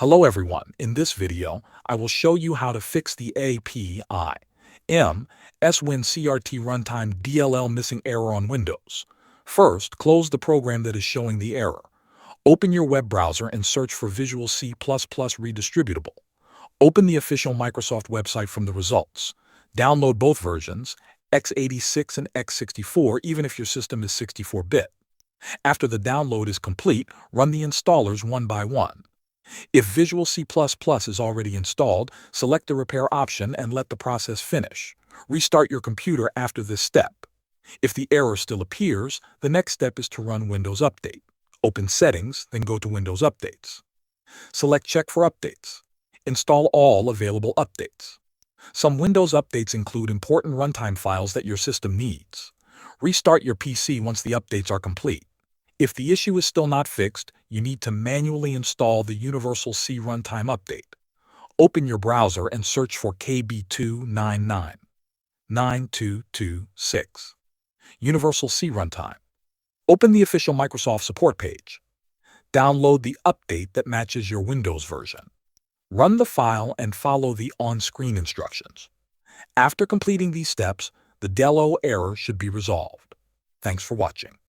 Hello everyone, in this video, I will show you how to fix the api-ms-win-crt-runtime-l1-1-0.dll missing error on Windows. First, close the program that is showing the error. Open your web browser and search for Visual C Redistributable. Open the official Microsoft website from the results. Download both versions, x86 and x64, even if your system is 64-bit. After the download is complete, run the installers one by one. If Visual C++ is already installed, select the repair option and let the process finish. Restart your computer after this step. If the error still appears, the next step is to run Windows Update. Open Settings, then go to Windows Updates. Select Check for Updates. Install all available updates. Some Windows updates include important runtime files that your system needs. Restart your PC once the updates are complete. If the issue is still not fixed, you need to manually install the Universal C Runtime Update. Open your browser and search for KB2999226. Universal C Runtime. Open the official Microsoft support page. Download the update that matches your Windows version. Run the file and follow the on-screen instructions. After completing these steps, the DELO error should be resolved. Thanks for watching.